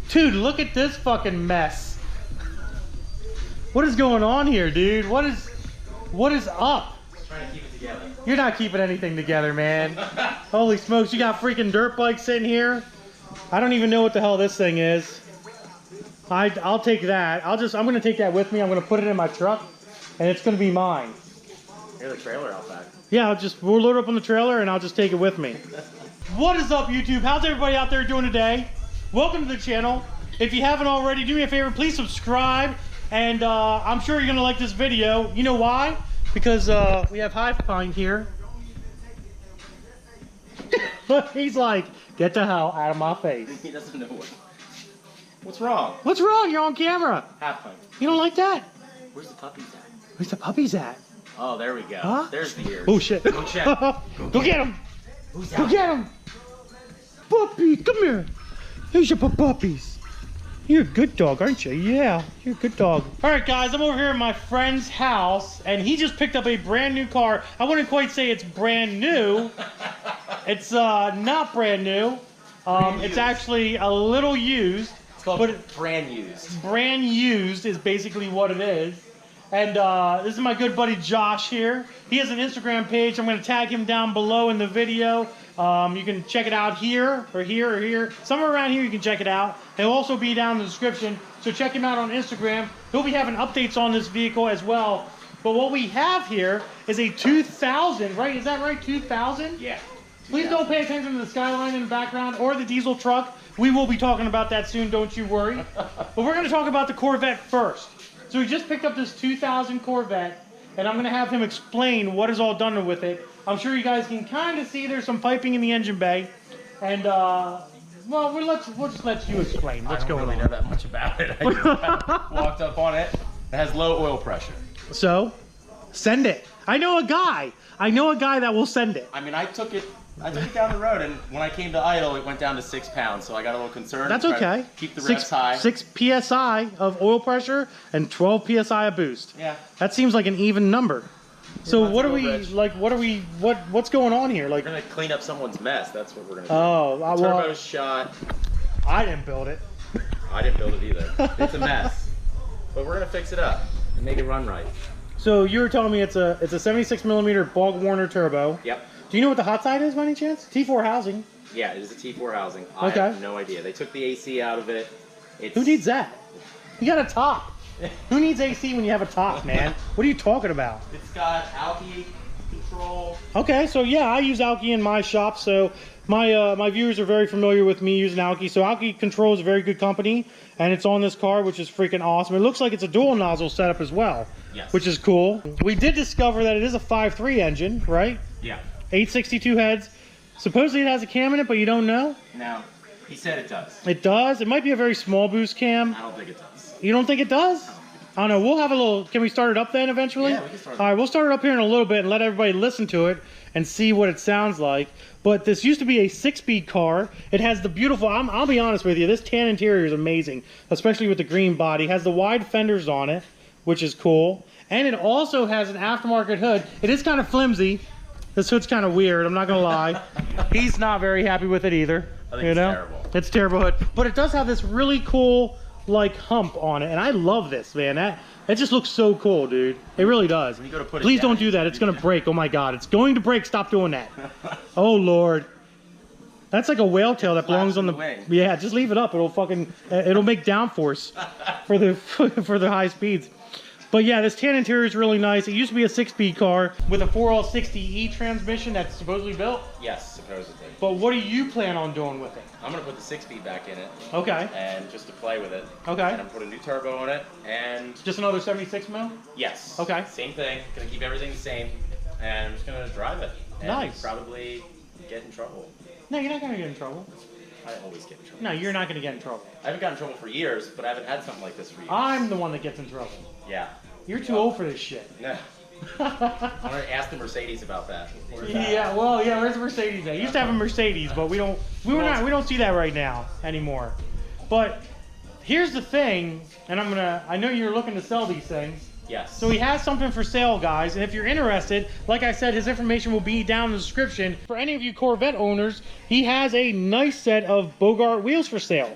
Dude, look at this fucking mess. What is going on here, dude? What is up? Trying to keep it together. You're not keeping anything together, man. Holy smokes, you got freaking dirt bikes sitting here. I don't even know what the hell this thing is. I'll take that. I'm gonna take that with me. I'm gonna put it in my truck, and it's gonna be mine. Here's the trailer out back. Yeah, we'll load it up on the trailer, and I'll just take it with me. What is up, YouTube? How's everybody out there doing today? Welcome to the channel. If you haven't already, do me a favor, please subscribe. And I'm sure you're gonna like this video. You know why? Because we have Hive Pine here. He's like, get the hell out of my face. He doesn't know what. What's wrong? What's wrong? You're on camera. Half pint. You don't like that? Where's the puppies at? Where's the puppies at? Oh, there we go. Huh? There's the ears. Oh shit. Go check. Go get him. Who's Go out? get him. Puppy, come here. Here's your puppies. You're a good dog, aren't you? Yeah, you're a good dog. All right, guys, I'm over here at my friend's house, and he just picked up a brand new car. I wouldn't quite say it's brand new. It's not brand new. It's actually a little used. It's called brand used. Brand used is basically what it is. And this is my good buddy Josh here. He has an Instagram page. I'm going to tag him down below in the video. You can check it out here or here or here. Somewhere around here you can check it out. It'll also be down in the description. So check him out on Instagram. He'll be having updates on this vehicle as well. But what we have here is a 2000, right? Is that right? 2000? Yeah. Please don't pay attention to the skyline in the background or the diesel truck. We will be talking about that soon, don't you worry. But we're going to talk about the Corvette first. So he just picked up this 2000 Corvette, and I'm going to have him explain what is all done with it. I'm sure you guys can kind of see there's some piping in the engine bay. And, well, we'll just let you explain what's going on. I don't really know that much about it. I just kind of walked up on it. It has low oil pressure. So, send it. I know a guy. That will send it. I mean, I took it down the road, and when I came to idle, it went down to 6 pounds, so I got a little concerned. That's okay. Keep the revs high. 6 PSI of oil pressure and 12 PSI of boost. Yeah. That seems like an even number. So Yeah, what are we, like, what's going on here? Like, We're going to clean up someone's mess. That's what we're going to do. oh, The well, turbo's shot. I didn't build it. I didn't build it either. It's a mess. But we're going to fix it up and make it run right. So you were telling me it's a 76 millimeter Bog Warner turbo. Yep. Do you know what the hot side is by any chance? T4 housing. Yeah, it is a T4 housing. Okay. I have no idea. They took the AC out of it. Who needs that? You got a top. Who needs AC when you have a top, man? What are you talking about? It's got alky control. Okay, so yeah, I use Alki in my shop, so my viewers are very familiar with me using Alki. So Alki Control is a very good company, and it's on this car, which is freaking awesome. It looks like it's a dual nozzle setup as well, Yes. which is cool. We did discover that it is a 5.3 engine, right? Yeah. 862 heads. Supposedly it has a cam in it, but you don't know. Now, he said it does. It does. It might be a very small boost cam. I don't think it does. You don't think it does? I don't know. We'll have a little. Can we start it up then eventually? Yeah, we can start it up. All right, we'll start it up here in a little bit and let everybody listen to it and see what it sounds like. But this used to be a 6-speed car. It has the beautiful. I'll be honest with you. This tan interior is amazing, especially with the green body. It has the wide fenders on it, which is cool, and it also has an aftermarket hood. It is kind of flimsy. This hood's kind of weird. I'm not gonna lie. He's not very happy with it either. I think it's terrible. It's terrible hood, but it does have this really cool like hump on it, and I love this, man. It just looks so cool, dude. It really does. When you go to put it Please down, don't do that. It's gonna break. Oh my god, it's going to break. Stop doing that. Oh lord. That's like a whale tail that belongs on the wing. Yeah, just leave it up. It'll make downforce for the high speeds. But yeah, this tan interior is really nice. It used to be a 6-speed car with a 4L60E transmission that's supposedly built. Yes, supposedly. But what do you plan on doing with it? I'm going to put the 6-speed back in it. Okay. And just to play with it. Okay. And I'm going to put a new turbo on it. And Just another 76 mil? yes. Okay. Same thing. Going to keep everything the same. And I'm just going to drive it. And Nice. probably get in trouble. No, you're not going to get in trouble. I always get in trouble. No, you're not going to get in trouble. I haven't gotten in trouble for years, but I haven't had something like this for years. I'm the one that gets in trouble. Yeah. You're too old for this shit. No. I'm going to ask the Mercedes about that. Where's that? Yeah, well, yeah, where's the Mercedes at? You used to have a Mercedes, but we don't see that right now anymore. But here's the thing, and I know you're looking to sell these things. Yes. So he has something for sale, guys, and if you're interested, like I said, his information will be down in the description. For any of you Corvette owners, he has a nice set of Bogart wheels for sale.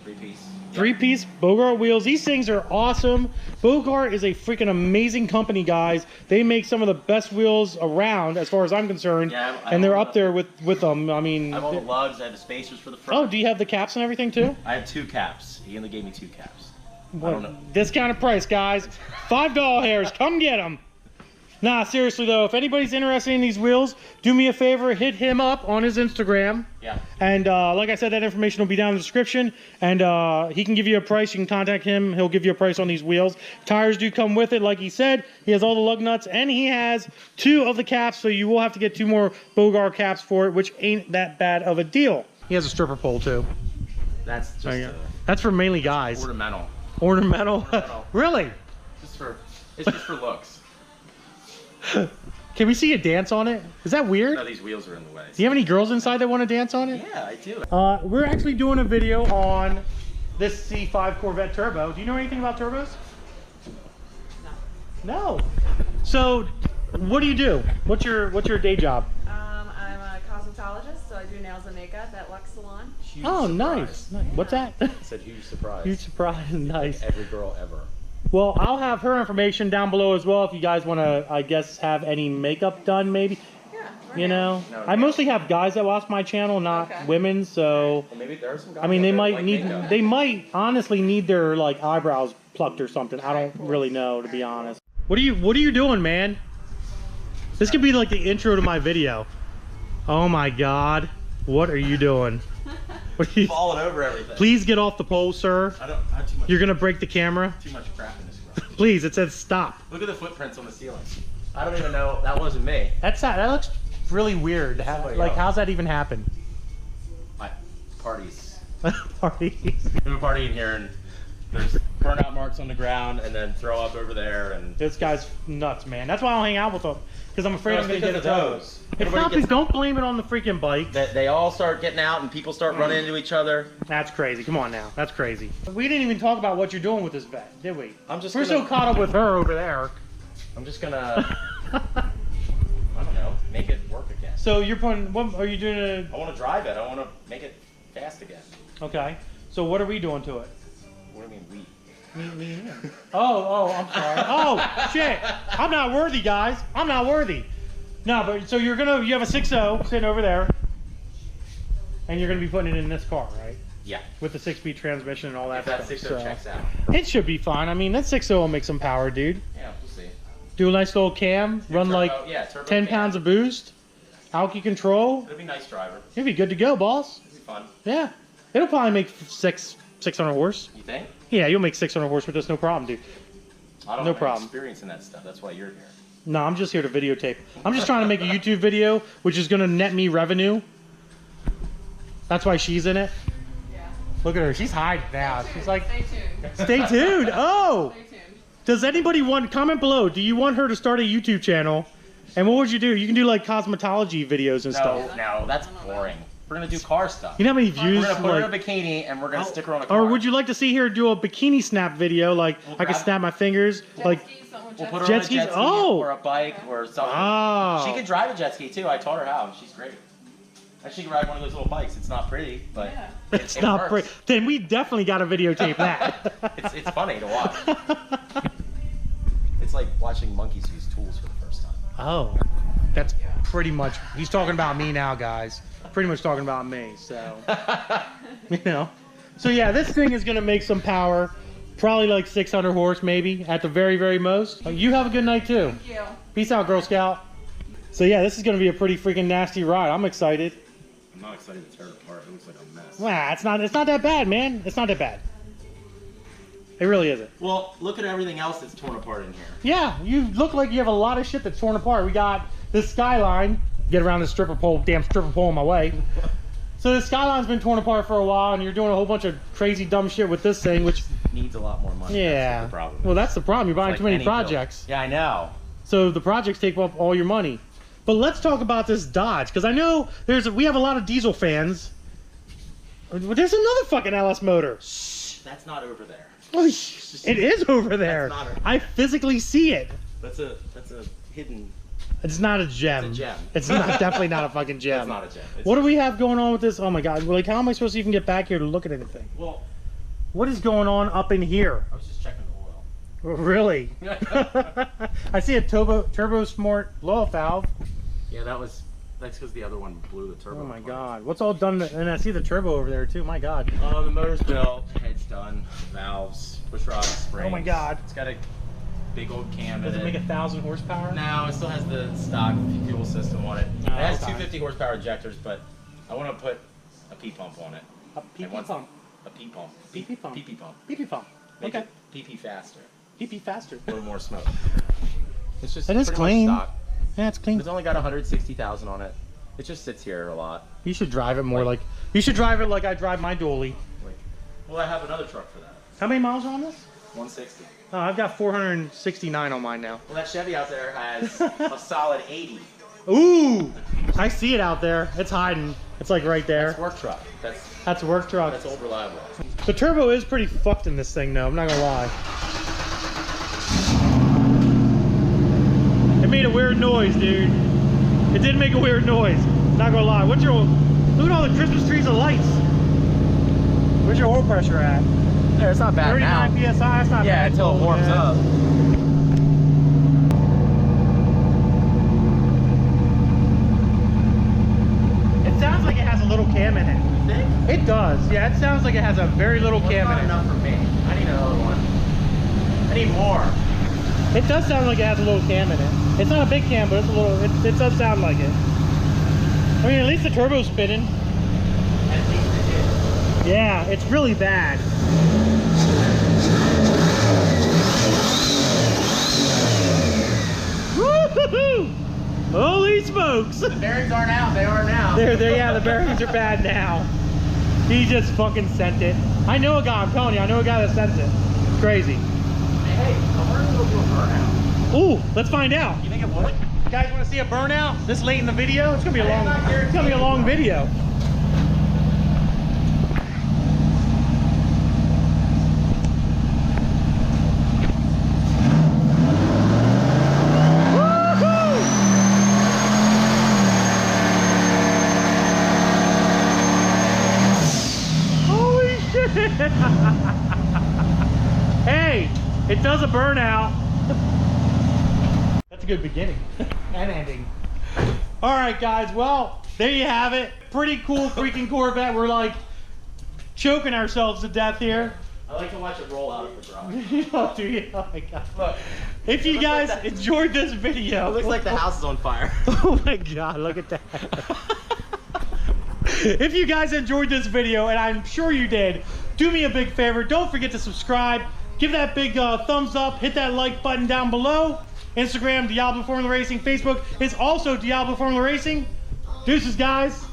Three-piece. Three-piece Bogart wheels. These things are awesome. Bogart is a freaking amazing company, guys. They make some of the best wheels around, as far as I'm concerned. Yeah, and they're up there with them. I mean, I have all the lugs. I have the spacers for the front. Oh, do you have the caps and everything too? I have 2 caps. He only gave me 2 caps. What? I don't know. Discounted price, guys. $5 hairs. Come get them. Nah, seriously though, if anybody's interested in these wheels, do me a favor, hit him up on his Instagram. Yeah. And like I said, that information will be down in the description. And he can give you a price. You can contact him. He'll give you a price on these wheels. Tires do come with it, like he said. He has all the lug nuts, and he has 2 of the caps, so you will have to get 2 more Bogart caps for it, which ain't that bad of a deal. He has a stripper pole too. That's just that's for mainly guys. Ornamental. Ornamental? Really? It's just for looks. Can we see you dance on it? Is that weird? No, these wheels are in the way. Do you have any girls inside that want to dance on it? Yeah, I do. We're actually doing a video on this C5 Corvette turbo. Do you know anything about turbos? No. So, what do you do? What's your day job? I'm a cosmetologist, so I do nails and makeup at Lux Salon. Huge Oh, surprise. nice. What's that? I said huge surprise. Huge surprise. Nice. Every girl ever. Well, I'll have her information down below as well if you guys want to, I guess, have any makeup done maybe. Yeah. You know, No, I mostly have guys that watch my channel, not women. So, Well, maybe there are some guys I mean, they out there might like need, makeup. they might honestly need their like eyebrows plucked or something. I don't really know, to be honest. What are you doing, man? This could be like the intro to my video. Oh my God, what are you doing? What are you, falling over everything. please get off the pole, sir. I have too much. You're gonna break the camera. Too much crap in this room. Please, it says stop. Look at the footprints on the ceiling. I don't even know. That wasn't me. That looks really weird. Somebody Like, else. how's that even happen? My parties. Parties. We have a party in here and there's burnout marks on the ground and then throw up over there and. This guy's nuts, man. That's why I don't hang out with him, because I'm afraid I'm gonna get a toes. It's Everybody not. Don't blame it on the freaking bike. They all start getting out and people start running into each other. That's crazy. Come on now. That's crazy. We didn't even talk about what you're doing with this vet, did we? We're so caught up with her over there. I'm just gonna, I don't know, make it work again. So you're putting. What are you doing? I want to drive it. I want to make it fast again. Okay. So what are we doing to it? What do you mean Me and him. Oh, I'm sorry. Oh, shit. I'm not worthy, guys. I'm not worthy. No, but so you have a 6.0 sitting over there, and you're gonna be putting it in this car, right? Yeah. With the 6-speed transmission and all that If that stuff. 6.0 So checks out. it should be fine. I mean, that 6.0 will make some power, dude. Yeah, we'll see. Do a nice little cam, run turbo, like yeah, turbo 10 cam. pounds of boost, alky control. It'll be a nice driver. You'll be good to go, boss. It'll be fun. Yeah. It'll probably make 600 horse. You think? Yeah, you'll make 600 horse with this, no problem, dude. I don't No have problem. experience in that stuff. That's why you're here. No, I'm just here to videotape. I'm just trying to make a YouTube video, which is going to net me revenue. That's why she's in it. Yeah. Look at her. She's hiding now. She's like, Stay tuned. stay tuned. Oh, Stay tuned. does anybody comment below? Do you want her to start a YouTube channel? And what would you do? You can do like cosmetology videos and stuff. No, that's boring. We're gonna do car stuff. You know how many We're views? gonna put her in Like, a bikini and we're gonna stick her on a car. or would you like to see her do a bikini snap video? Like We'll I could grab- snap my fingers. Jet Like, skis, something with We'll jet put her Jet on a skis? jet ski Oh. or a bike or something. oh, She can drive a jet ski too. I taught her how. She's great. And she can ride one of those little bikes. It's not pretty, but Yeah. it's it not works. pretty. Then we definitely got to videotape that. It's funny to watch. It's like watching monkeys use tools for the first time. Oh, that's pretty much. He's talking about me now, guys. Pretty much talking about me. So, you know. So yeah, this thing is gonna make some power. Probably like 600 horse, maybe at the very, very most. You have a good night too. Thank you. Peace out, Girl Scout. So yeah, this is gonna be a pretty freaking nasty ride. I'm excited. I'm not excited to tear it apart. It looks like a mess. Wow, it's not that bad, man. It's not that bad. It really isn't. Well, look at everything else that's torn apart in here. Yeah, you look like you have a lot of shit that's torn apart. We got this Skyline. Get around this damn stripper pole in my way. So the Skyline's been torn apart for a while, and you're doing a whole bunch of crazy dumb shit with this thing, which Needs a lot more money. yeah. That's what the problem is. Well, that's the problem. You're buying Like too many any build. projects. Yeah, I know. So the projects take up all your money. But let's talk about this Dodge, because I know we have a lot of diesel fans. There's another fucking LS motor. Shh, that's not over there. It is over there. That's not over I physically see it. That's a hidden. It's not a gem. It's a gem. It's not, definitely not a fucking gem. It's not a gem. It's What do we have going on with this? Oh my god! Like, how am I supposed to even get back here to look at anything? Well, What is going on up in here? I was just checking the oil. Really? I see a turbo smart blow-off valve. Yeah, that's because the other one blew the turbo. Oh my apart. god. What's all done? And I see the turbo over there too. My god. The motor's built, head's done, valves, push rods, springs. Oh my god. It's got a big old cam Does in it make 1,000 horsepower? No, it still has the stock fuel system on it. Oh, It has okay. 250 horsepower injectors, but I want to put a P pump on it. A PP pump. A P pump. PP pump. PP pump. PP pump. Make Okay. it PP faster. PP faster. A little more smoke. It's just It is pretty clean. much stock. Yeah, it's clean. It's only got 160,000 on it. It just sits here a lot. You should drive it more like you should drive it like I drive my dually. Well, I have another truck for that. How many miles are on this? 160. Oh, I've got 469 on mine now. Well, that Chevy out there has a solid 80. Ooh! I see it out there. It's hiding. It's like right there. That's work truck. That's a work truck. That's old reliable. The turbo is pretty fucked in this thing though, I'm not gonna lie. It made a weird noise, dude. It did make a weird noise. Not gonna lie. What's your look at all the Christmas trees and lights. Where's your oil pressure at? Yeah, it's not bad 39 now. PSI, it's not Yeah, bad. until it warms Yeah. up. It sounds like it has a little cam in it. You think? It does. Yeah, it sounds like it has a very little Well, cam it's not in it. enough for me. I need another one. I need more. It does sound like it has a little cam in it. It's not a big cam, but it's a little. It does sound like it. I mean, at least the turbo's spinning. At least it is. Yeah, it's really bad. Woo-hoo-hoo! Holy smokes! The bearings aren't out. They are now. Yeah, the bearings are bad now. He just fucking sent it. I know a guy, I'm telling you, I know a guy that sends it. Crazy. Hey, I wonder if it'll do a burnout. Ooh, let's find out. You think it would? You guys want to see a burnout this late in the video? It's gonna be a long. I'm not It's gonna be a long video. Holy shit! Hey, it does a burnout. That's a good beginning and ending. All right, guys. Well, there you have it. Pretty cool freaking Corvette. We're like choking ourselves to death here. I like to watch it roll out of the garage. Oh, do you? Oh my god. Look. If you guys enjoyed this video, It looks like the house is on fire. oh my god, look at that. If you guys enjoyed this video, and I'm sure you did, do me a big favor. Don't forget to subscribe. Give that big thumbs up. Hit that like button down below. Instagram, Diablo Formula Racing. Facebook is also Diablo Formula Racing. Deuces, guys.